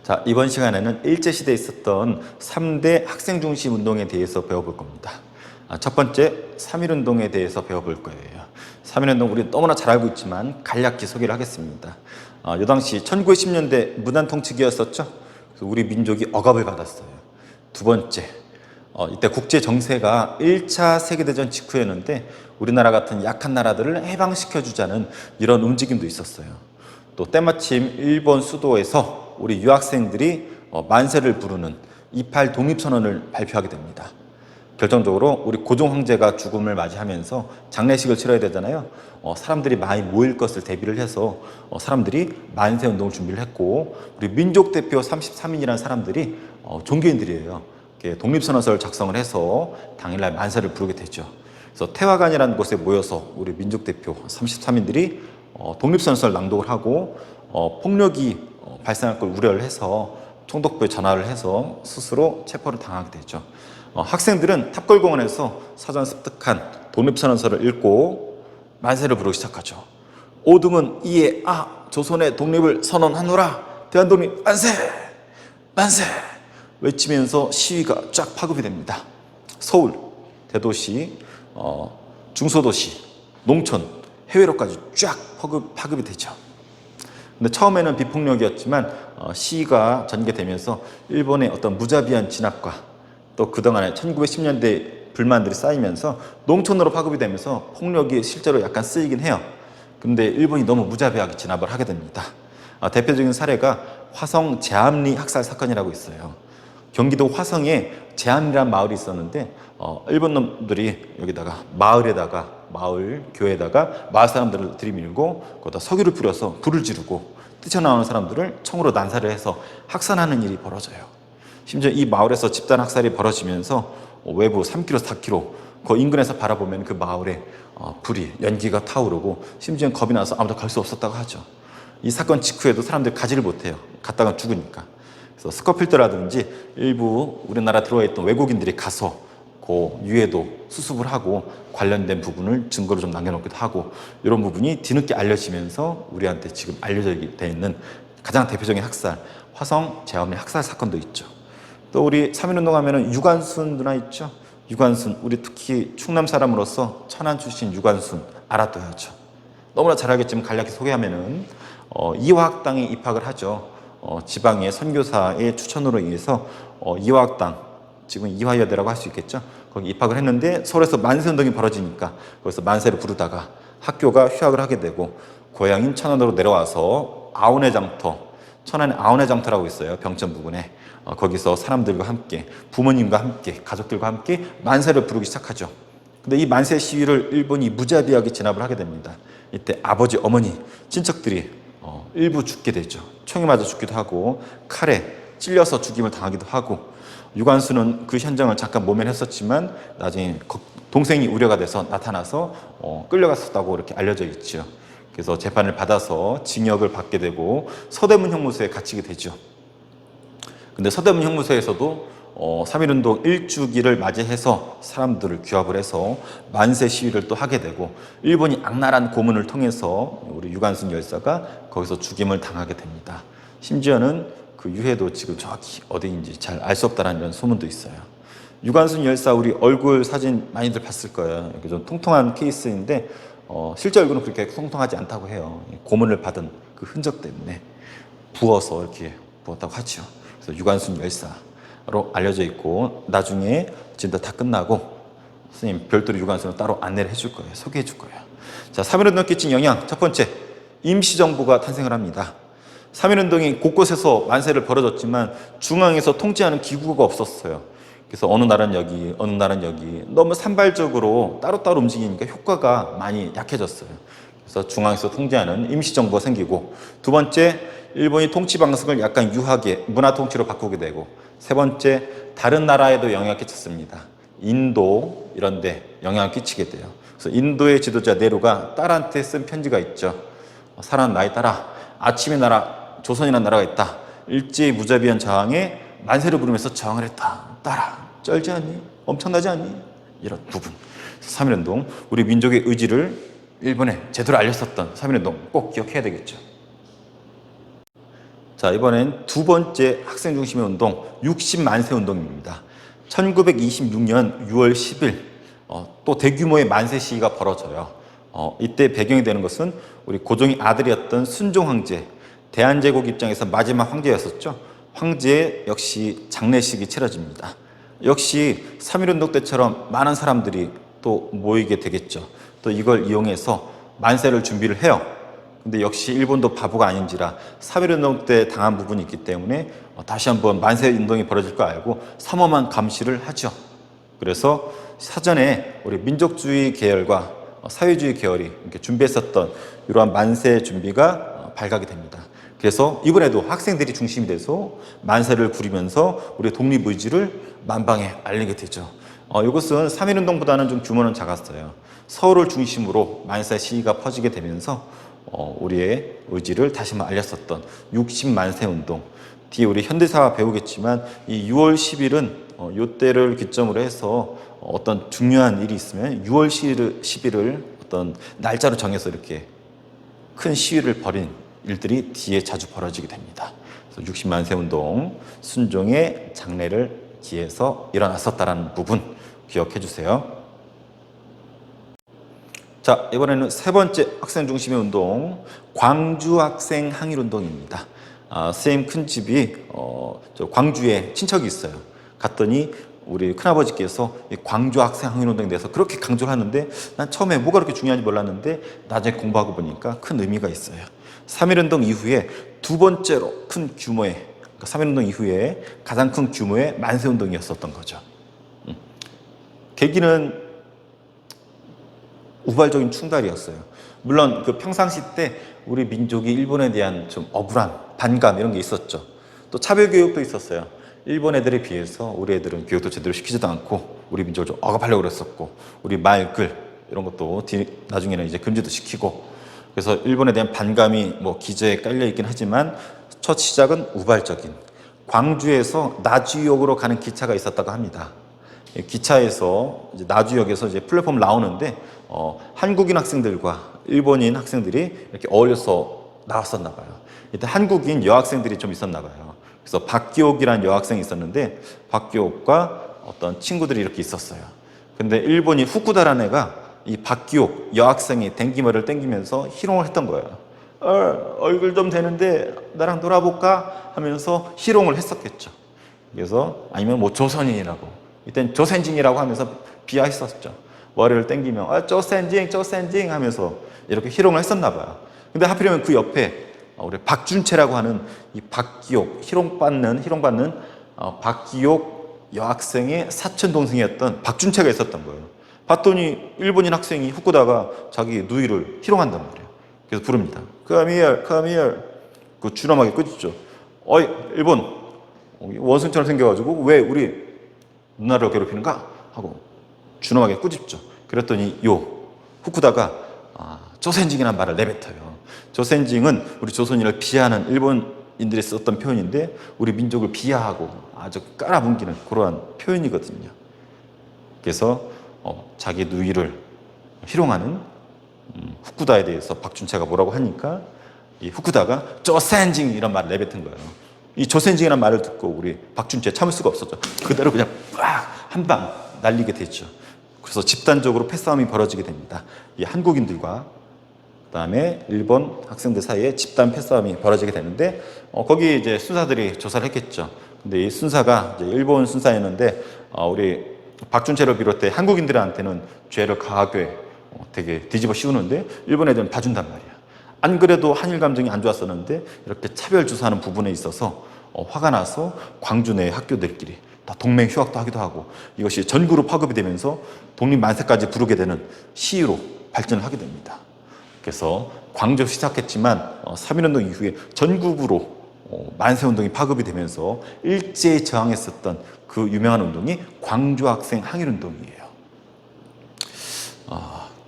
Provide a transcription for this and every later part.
자, 이번 시간에는 일제시대에 있었던 3대 학생 중심 운동에 대해서 배워볼 겁니다. 첫 번째, 3.1운동에 대해서 배워볼 거예요. 3.1운동 우리 너무나 잘 알고 있지만 간략히 소개를 하겠습니다. 이 당시 1910년대 무단 통치기였었죠. 그래서 우리 민족이 억압을 받았어요. 두 번째, 이때 국제 정세가 1차 세계대전 직후였는데 우리나라 같은 약한 나라들을 해방시켜주자는 이런 움직임도 있었어요. 또 때마침 일본 수도에서 우리 유학생들이 만세를 부르는 28 독립선언을 발표하게 됩니다. 결정적으로 우리 고종 황제가 죽음을 맞이하면서 장례식을 치러야 되잖아요. 사람들이 많이 모일 것을 대비를 해서 사람들이 만세 운동을 준비를 했고, 우리 민족 대표 33인이라는 사람들이 종교인들이에요. 독립선언서를 작성을 해서 당일날 만세를 부르게 되죠. 그래서 태화관이라는 곳에 모여서 우리 민족 대표 33인들이 독립선언서를 낭독을 하고 폭력이 발생할 걸 우려를 해서 총독부에 전화를 해서 스스로 체포를 당하게 되죠. 학생들은 탑골공원에서 사전 습득한 독립선언서를 읽고 만세를 부르기 시작하죠. 오등은 이에 조선의 독립을 선언하노라, 대한독립 만세! 만세! 외치면서 시위가 쫙 파급이 됩니다. 서울, 대도시, 중소도시, 농촌, 해외로까지 쫙 파급이 되죠. 근데 처음에는 비폭력이었지만 시위가 전개되면서 일본의 어떤 무자비한 진압과 또 그동안에 1910년대 불만들이 쌓이면서 농촌으로 파급이 되면서 폭력이 실제로 약간 쓰이긴 해요. 근데 일본이 너무 무자비하게 진압을 하게 됩니다. 대표적인 사례가 화성 제암리 학살 사건이라고 있어요. 경기도 화성에 제암리라는 마을이 있었는데 일본 놈들이 여기다가 마을 교회에다가 마을 사람들을 들이밀고 거기다 석유를 뿌려서 불을 지르고 뛰쳐나오는 사람들을 총으로 난사를 해서 학살하는 일이 벌어져요. 심지어 이 마을에서 집단 학살이 벌어지면서 외부 3km, 4km 그 인근에서 바라보면 그 마을에 불이, 연기가 타오르고 심지어 겁이 나서 아무도 갈 수 없었다고 하죠. 이 사건 직후에도 사람들이 가지를 못해요. 갔다가 죽으니까. 그래서 스코필드라든지 일부 우리나라 들어와 있던 외국인들이 가서 그 유해도 수습을 하고 관련된 부분을 증거로 좀 남겨놓기도 하고, 이런 부분이 뒤늦게 알려지면서 우리한테 지금 알려져 있는 가장 대표적인 학살, 화성 제암리 학살 사건도 있죠. 또 우리 3.1운동 하면은 유관순 누나 있죠. 유관순, 우리 특히 충남 사람으로서 천안 출신 유관순 알아둬야죠. 너무나 잘 알겠지만 간략히 소개하면은 이화학당에 입학을 하죠. 지방의 선교사의 추천으로 인해서 이화학당, 지금 이화여대라고 할 수 있겠죠. 거기 입학을 했는데 서울에서 만세운동이 벌어지니까 거기서 만세를 부르다가 학교가 휴학을 하게 되고 고향인 천안으로 내려와서 아운의 장터, 천안에 아운의 장터라고 있어요. 병천 부근에. 거기서 사람들과 함께, 부모님과 함께, 가족들과 함께 만세를 부르기 시작하죠. 근데 이 만세 시위를 일본이 무자비하게 진압을 하게 됩니다. 이때 아버지, 어머니, 친척들이 일부 죽게 되죠. 총에 맞아 죽기도 하고 칼에 찔려서 죽임을 당하기도 하고, 유관순은 그 현장을 잠깐 모면했었지만 나중에 동생이 우려가 돼서 나타나서 끌려갔었다고 이렇게 알려져 있죠. 그래서 재판을 받아서 징역을 받게 되고 서대문 형무소에 갇히게 되죠. 근데 서대문 형무소에서도 3.1운동 1주기를 맞이해서 사람들을 규합을 해서 만세 시위를 또 하게 되고, 일본이 악랄한 고문을 통해서 우리 유관순 열사가 거기서 죽임을 당하게 됩니다. 심지어는 그 유해도 지금 정확히 어디인지 잘 알 수 없다는 이런 소문도 있어요. 유관순 열사 우리 얼굴 사진 많이들 봤을 거예요. 이렇게 좀 통통한 케이스인데 실제 얼굴은 그렇게 통통하지 않다고 해요. 고문을 받은 그 흔적 때문에 부어서 이렇게 부었다고 하죠. 그래서 유관순 열사로 알려져 있고, 나중에 진짜 다 끝나고 스님 별도로 유관순을 따로 안내를 해줄 거예요. 소개해 줄 거예요. 자, 3.1운동 끼친 영향. 첫 번째, 임시정부가 탄생을 합니다. 3.1운동이 곳곳에서 만세를 벌어졌지만 중앙에서 통제하는 기구가 없었어요. 그래서 어느 날은 여기, 어느 날은 여기 너무 산발적으로 따로따로 움직이니까 효과가 많이 약해졌어요. 그래서 중앙에서 통제하는 임시정부가 생기고, 두 번째, 일본이 통치 방식을 약간 유하게 문화 통치로 바꾸게 되고, 세 번째, 다른 나라에도 영향을 끼쳤습니다. 인도 이런 데 영향을 끼치게 돼요. 그래서 인도의 지도자 네루가 딸한테 쓴 편지가 있죠. 사람 나의 딸아, 아침의 나라 조선이라는 나라가 있다. 일제의 무자비한 저항에 만세를 부르면서 저항을 했다. 딸아, 쩔지 않니? 엄청나지 않니? 이런 부분. 3.1운동, 우리 민족의 의지를 일본에 제대로 알렸었던 3.1운동 꼭 기억해야 되겠죠. 자, 이번엔 두 번째 학생 중심의 운동 60만세 운동입니다. 1926년 6월 10일 또 대규모의 만세 시위가 벌어져요. 이때 배경이 되는 것은 우리 고종의 아들이었던 순종 황제, 대한제국 입장에서 마지막 황제였었죠. 황제의 역시 장례식이 치러집니다. 역시 3.1운동 때처럼 많은 사람들이 또 모이게 되겠죠. 또 이걸 이용해서 만세를 준비를 해요. 근데 역시 일본도 바보가 아닌지라 3.1운동 때 당한 부분이 있기 때문에 다시 한번 만세 운동이 벌어질 거 알고 삼엄한 감시를 하죠. 그래서 사전에 우리 민족주의 계열과 사회주의 계열이 이렇게 준비했었던 이러한 만세 준비가 발각이 됩니다. 그래서 이번에도 학생들이 중심이 돼서 만세를 부리면서 우리의 독립의지를 만방에 알리게 되죠. 이것은 3.1운동보다는 좀 규모는 작았어요. 서울을 중심으로 만세 시위가 퍼지게 되면서 우리의 의지를 다시 한번 알렸었던 60만세 운동. 뒤에 우리 현대사 배우겠지만 이 6월 10일은 이때를 기점으로 해서 어떤 중요한 일이 있으면 6월 10일을 어떤 날짜로 정해서 이렇게 큰 시위를 벌인 일들이 뒤에 자주 벌어지게 됩니다. 그래서 60만세 운동, 순종의 장례를 기해서 일어났었다는 부분 기억해 주세요. 자, 이번에는 세 번째 학생 중심의 운동, 광주 학생 항일 운동입니다. 선생님 큰 집이 저 광주에 친척이 있어요. 갔더니 우리 큰아버지께서 이 광주 학생 항일 운동에 대해서 그렇게 강조를 하는데 난 처음에 뭐가 그렇게 중요한지 몰랐는데 나중에 공부하고 보니까 큰 의미가 있어요. 3.1운동 이후에 두 번째로 큰 규모의, 그러니까 3.1운동 이후에 가장 큰 규모의 만세운동이었었던 거죠. 계기는 우발적인 충돌이었어요. 물론 그 평상시 때 우리 민족이 일본에 대한 좀 억울함, 반감 이런 게 있었죠. 또 차별교육도 있었어요. 일본 애들에 비해서 우리 애들은 교육도 제대로 시키지도 않고 우리 민족을 좀 억압하려고 그랬었고 우리 말, 글 이런 것도 나중에는 이제 금지도 시키고 그래서 일본에 대한 반감이 뭐 기저에 깔려 있긴 하지만 첫 시작은 우발적인 광주에서 나주역으로 가는 기차가 있었다고 합니다. 기차에서 이제 나주역에서 이제 플랫폼 나오는데 한국인 학생들과 일본인 학생들이 이렇게 어울려서 나왔었나 봐요. 이때 한국인 여학생들이 좀 있었나 봐요. 그래서 박기옥이라는 여학생이 있었는데 박기옥과 어떤 친구들이 이렇게 있었어요. 근데 일본인 후쿠다라는 애가 이 박기옥 여학생이 댕기머리를 땡기면서 희롱을 했던 거예요. 얼굴 좀 되는데 나랑 놀아볼까 하면서 희롱을 했었겠죠. 그래서 아니면 뭐 조선인이라고 이땐 조센징이라고 하면서 비하했었죠. 머리를 땡기면 조센징 하면서 이렇게 희롱을 했었나 봐요. 근데 하필이면 그 옆에 우리 박준채라고 하는 이 박기옥 희롱받는 박기옥 여학생의 사촌 동생이었던 박준채가 있었던 거예요. 봤더니 일본인 학생이 후쿠다가 자기 누이를 희롱한단 말이에요. 그래서 부릅니다. Come here. 그 준엄하게 끄집죠. 어이 일본 원숭이처럼 생겨가지고 왜 우리 누나를 괴롭히는가 하고 준엄하게 꾸짖죠. 그랬더니 후쿠다가 조센징이라는 말을 내뱉어요. 조센징은 우리 조선인을 비하하는 일본인들이 썼던 표현인데 우리 민족을 비하하고 아주 깔아뭉기는 그러한 표현이거든요. 그래서 자기 누이를 희롱하는 후쿠다에 대해서 박준채가 뭐라고 하니까 이 후쿠다가 조센징 이런 말을 내뱉은 거예요. 이 조센징이라는 말을 듣고 우리 박준채 참을 수가 없었죠. 그대로 그냥 한 방 날리게 됐죠. 그래서 집단적으로 패싸움이 벌어지게 됩니다. 이 한국인들과 그다음에 일본 학생들 사이에 집단 패싸움이 벌어지게 되는데 거기 이제 순사들이 조사를 했겠죠. 근데 이 순사가 이제 일본 순사였는데 우리 박준채를 비롯해 한국인들한테는 죄를 가하게 되게 뒤집어 씌우는데 일본 애들은 봐준단 말이야. 안 그래도 한일 감정이 안 좋았었는데 이렇게 차별 주사하는 부분에 있어서 화가 나서 광주 내 학교들끼리 다 동맹 휴학도 하기도 하고 이것이 전구로 파급이 되면서 독립만세까지 부르게 되는 시위로 발전을 하게 됩니다. 그래서 광주에서 시작했지만 3.1운동 이후에 전국으로 만세운동이 파급이 되면서 일제히 저항했었던 그 유명한 운동이 광주 학생 항일운동이에요.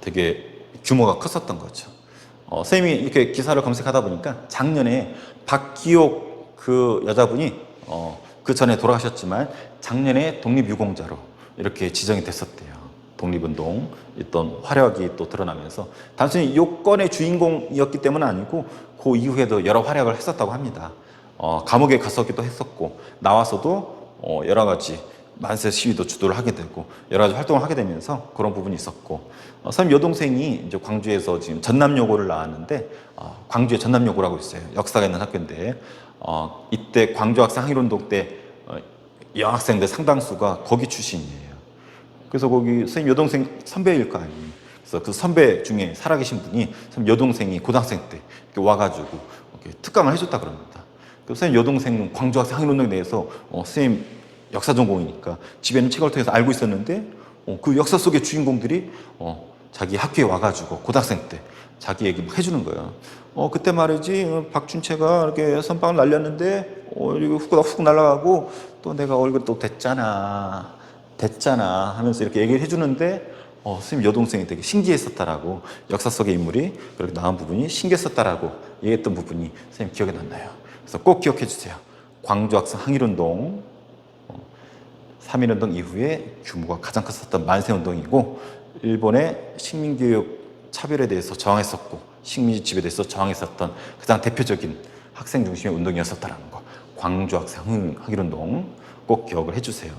되게 규모가 컸었던 거죠. 선생님이 이렇게 기사를 검색하다 보니까 작년에 박기옥 그 여자분이 그 전에 돌아가셨지만 작년에 독립유공자로 이렇게 지정이 됐었대요. 독립운동 있던 화력이 또 드러나면서 단순히 요건의 주인공이었기 때문은 아니고 그 이후에도 여러 활약을 했었다고 합니다. 감옥에 갔었기도 했었고 나와서도 여러 가지 만세 시위도 주도를 하게 되고 여러 가지 활동을 하게 되면서 그런 부분이 있었고 선생님 여동생이 이제 광주에서 지금 전남여고를 나왔는데 광주에 전남여고라고 있어요. 역사가 있는 학교인데 이때 광주 학생 항일운동 때 여학생들 상당수가 거기 출신이에요. 그래서 거기 선생님 여동생 선배일 거 아니에요. 그래서 그 선배 중에 살아계신 분이 선생님 여동생이 고등학생 때 이렇게 와가지고 이렇게 특강을 해줬다 그럽니다. 그 선생님 여동생은 광주 학생 항일운동에 대해서 선생님 역사 전공이니까 집에는 책을 통해서 알고 있었는데 그 역사 속의 주인공들이 자기 학교에 와가지고 고등학생 때 자기 얘기 막 해주는 거예요. 그때 말이지 박준채가 이렇게 선빵을 날렸는데 이거 훅 날아가고 또 내가 얼굴 또 됐잖아 하면서 이렇게 얘기를 해주는데 선생님 여동생이 되게 신기했었다라고 역사 속의 인물이 그렇게 나온 부분이 신기했었다라고 얘기했던 부분이 선생님 기억에 남나요. 그래서 꼭 기억해 주세요. 광주 학생 항일운동 3.1운동 이후에 규모가 가장 컸었던 만세운동이고 일본의 식민교육 차별에 대해서 저항했었고 식민지집에 대해서 저항했었던 가장 대표적인 학생 중심의 운동이었었다는 거. 광주 학생 항일운동 꼭 기억을 해주세요.